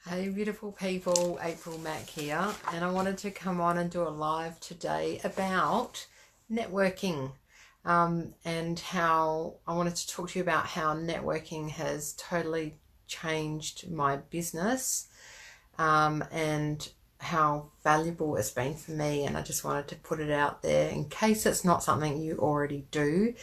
Hey beautiful people, April Mack here, and I wanted to come on and do a live today about networking, and how I wanted to talk to you about how networking has totally changed my business, and how valuable it's been for me. And I just wanted to put it out there in case it's not something you already do,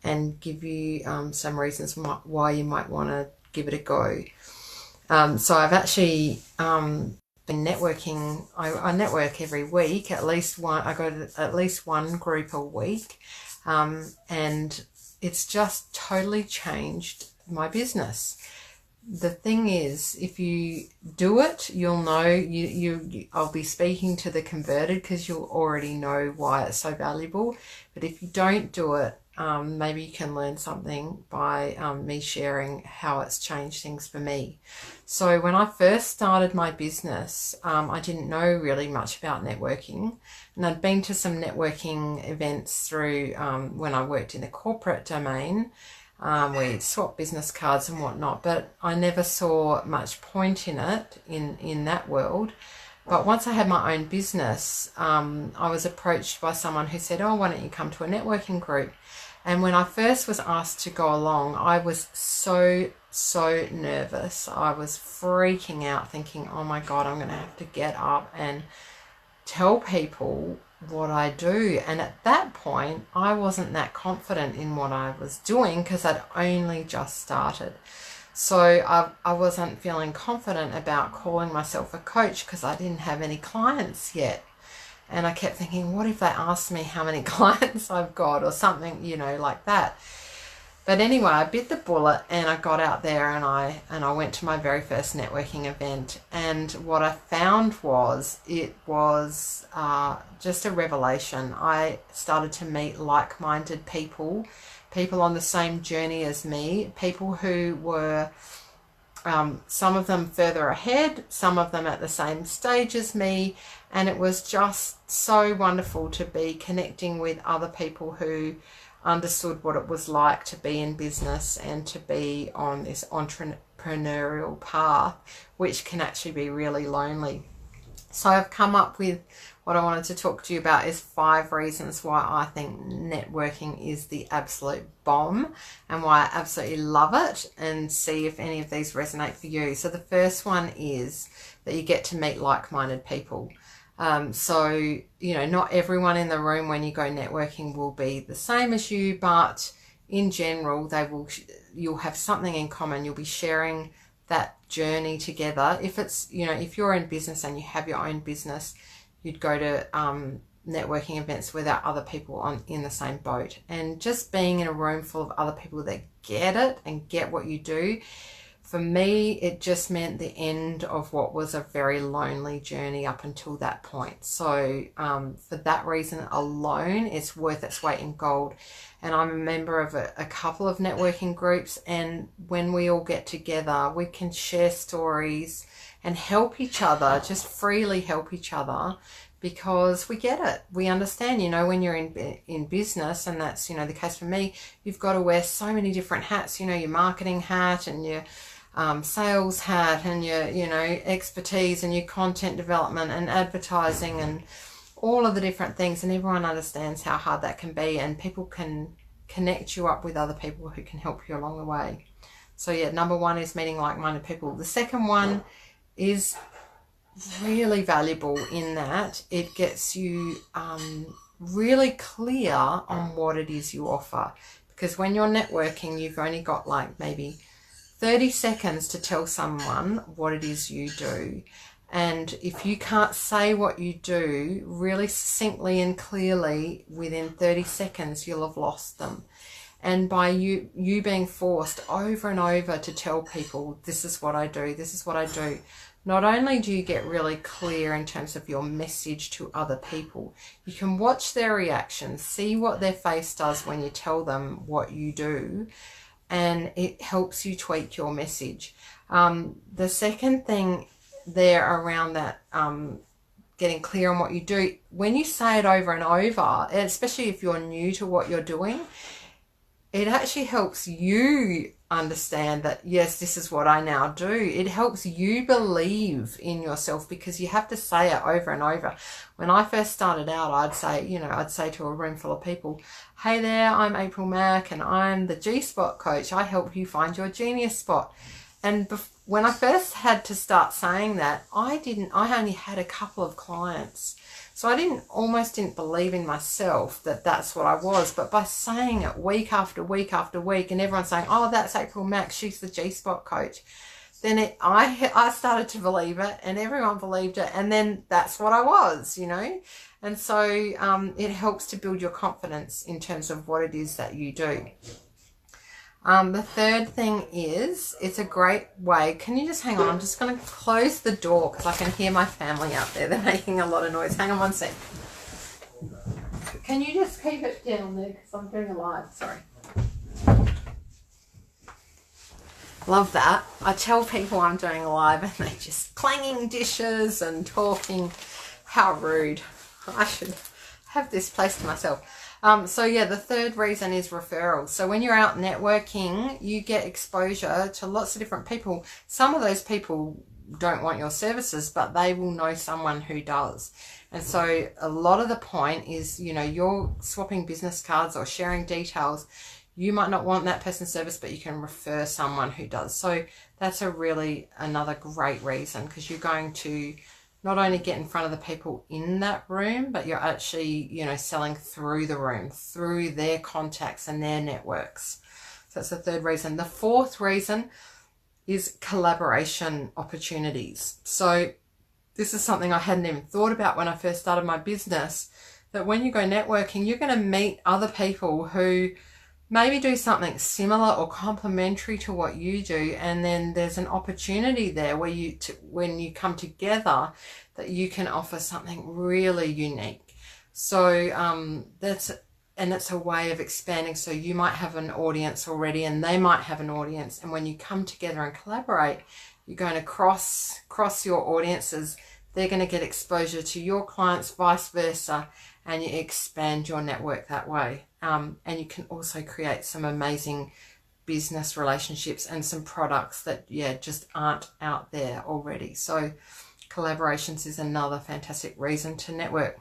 and give you some reasons why you might want to give it a go. So I've actually been networking. I network every week, at least one. I go to at least one group a week, and it's just totally changed my business. The thing is, if you do it, you'll know I'll be speaking to the converted because you'll already know why it's so valuable. But if you don't do it, maybe you can learn something by me sharing how it's changed things for me. So when I first started my business, I didn't know really much about networking, and I'd been to some networking events through when I worked in the corporate domain. We swapped business cards and whatnot, but I never saw much point in it in that world. But once I had my own business, I was approached by someone who said, "Oh, why don't you come to a networking group?" And when I first was asked to go along, I was so nervous. I was freaking out, thinking, "Oh my God, I'm going to have to get up and tell people what I do." And at that point, I wasn't that confident in what I was doing because I'd only just started. So I wasn't feeling confident about calling myself a coach because I didn't have any clients yet. And I kept thinking, what if they asked me how many clients I've got or something, like that. But anyway, I bit the bullet and I got out there and I went to my very first networking event. And what I found was it was just a revelation. I started to meet like-minded people, people on the same journey as me, people who were some of them further ahead, some of them at the same stage as me. And it was just so wonderful to be connecting with other people who understood what it was like to be in business and to be on this entrepreneurial path, which can actually be really lonely. So I've come up with what I wanted to talk to you about is 5 reasons why I think networking is the absolute bomb and why I absolutely love it, and see if any of these resonate for you. So the first one is that you get to meet like-minded people. So, not everyone in the room when you go networking will be the same as you, but in general, you'll have something in common. You'll be sharing that journey together. If you're in business and you have your own business, you'd go to networking events without other people in the same boat. And just being in a room full of other people that get it and get what you do, for me, it just meant the end of what was a very lonely journey up until that point. So for that reason alone, it's worth its weight in gold. And I'm a member of a couple of networking groups, and when we all get together, we can share stories and help each other, just freely help each other, because we get it. We understand, when you're in business, and that's, the case for me, you've got to wear so many different hats, your marketing hat and your sales hat and your, expertise and your content development and advertising and all of the different things. And everyone understands how hard that can be, and people can connect you up with other people who can help you along the way. So yeah, number 1 is meeting like-minded people. The second one is really valuable in that it gets you really clear on what it is you offer. Because when you're networking, you've only got like maybe 30 seconds to tell someone what it is you do. And if you can't say what you do really succinctly and clearly within 30 seconds, you'll have lost them. And by you being forced over and over to tell people, this is what I do, this is what I do, not only do you get really clear in terms of your message to other people, you can watch their reactions, see what their face does when you tell them what you do, and it helps you tweak your message. The second thing there around that, getting clear on what you do, when you say it over and over, especially if you're new to what you're doing, it actually helps you understand that, yes, this is what I now do. It helps you believe in yourself, because you have to say it over and over. When I first started out, I'd say to a room full of people, hey there, I'm April Mack and I'm the G-Spot coach. I help you find your genius spot. And when I first had to start saying that, I only had a couple of clients. So I almost didn't believe in myself that that's what I was. But by saying it week after week after week, and everyone saying, oh, that's April Mack, she's the G-Spot coach, then I started to believe it, and everyone believed it. And then that's what I was, And so it helps to build your confidence in terms of what it is that you do. The third thing is, it's a great way. Can you just hang on? I'm just going to close the door because I can hear my family out there. They're making a lot of noise. Hang on one sec. Can you just keep it down there because I'm doing a live? Sorry. Love that. I tell people I'm doing a live and they're just clanging dishes and talking. How rude. I should have this place to myself. So yeah, the third reason is referrals. So when you're out networking, you get exposure to lots of different people. Some of those people don't want your services, but they will know someone who does. And so a lot of the point is, you're swapping business cards or sharing details. You might not want that person's service, but you can refer someone who does. So that's another great reason, because you're going to not only get in front of the people in that room, but you're actually, selling through the room, through their contacts and their networks. So that's the third reason. The fourth reason is collaboration opportunities. So this is something I hadn't even thought about when I first started my business, that when you go networking, you're going to meet other people who maybe do something similar or complementary to what you do, and then there's an opportunity there where when you come together, that you can offer something really unique. So it's a way of expanding. So you might have an audience already and they might have an audience, and when you come together and collaborate, you're going to cross your audiences. They're going to get exposure to your clients, vice versa, and you expand your network that way. And you can also create some amazing business relationships and some products that, just aren't out there already. So collaborations is another fantastic reason to network.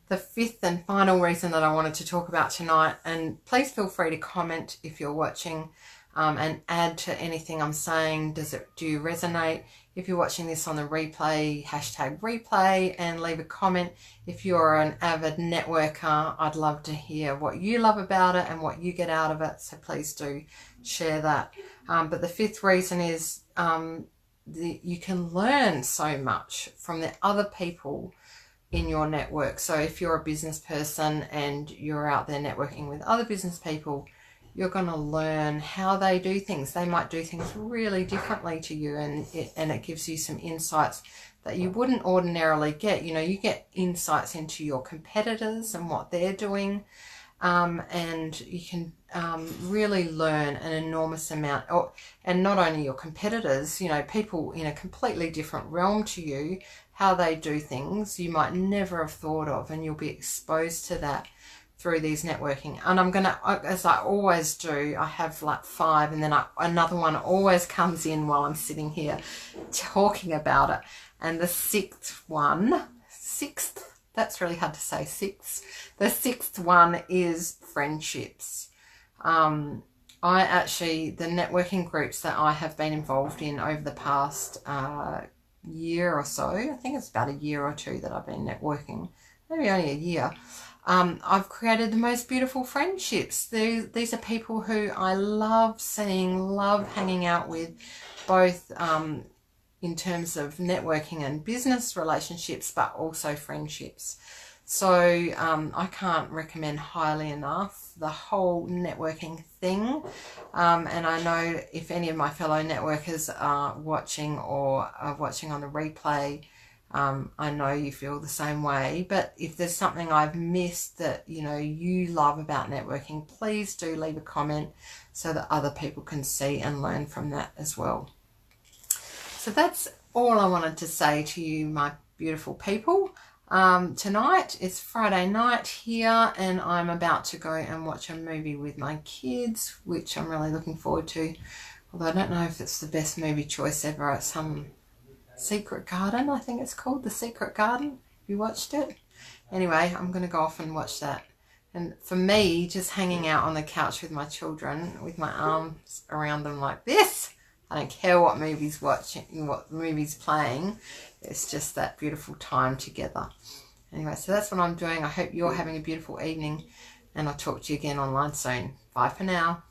The fifth and final reason that I wanted to talk about tonight, and please feel free to comment if you're watching, and add to anything I'm saying. Do you resonate? If you're watching this on the replay, #replay, and leave a comment. If you're an avid networker, I'd love to hear what you love about it and what you get out of it. So please do share that. But the fifth reason is you can learn so much from the other people in your network. So if you're a business person and you're out there networking with other business people, you're going to learn how they do things. They might do things really differently to you, and it gives you some insights that you wouldn't ordinarily get. You get insights into your competitors and what they're doing, and you can really learn an enormous amount. And not only your competitors, people in a completely different realm to you, how they do things you might never have thought of, and you'll be exposed to that through these networking. And I'm going to, as I always do, I have like 5, and then another one always comes in while I'm sitting here talking about it. And the sixth, that's really hard to say, the sixth one is friendships. The networking groups that I have been involved in over the past year or so, I think it's about a year or 2 that I've been networking, maybe only a year. I've created the most beautiful friendships. These are people who I love seeing, love hanging out with, both in terms of networking and business relationships, but also friendships. So I can't recommend highly enough the whole networking thing. And I know if any of my fellow networkers are watching or are watching on the replay, I know you feel the same way. But if there's something I've missed that you love about networking, please do leave a comment so that other people can see and learn from that as well. So that's all I wanted to say to you, my beautiful people. Tonight it's Friday night here, and I'm about to go and watch a movie with my kids, which I'm really looking forward to. Although I don't know if it's the best movie choice ever. It's some Secret Garden, I think it's called, The Secret Garden. Have you watched it? Anyway, I'm going to go off and watch that. And for me, just hanging out on the couch with my children, with my arms around them like this, I don't care what movie's watching, what movie's playing. It's just that beautiful time together. Anyway, so that's what I'm doing. I hope you're having a beautiful evening, and I'll talk to you again online soon. Bye for now.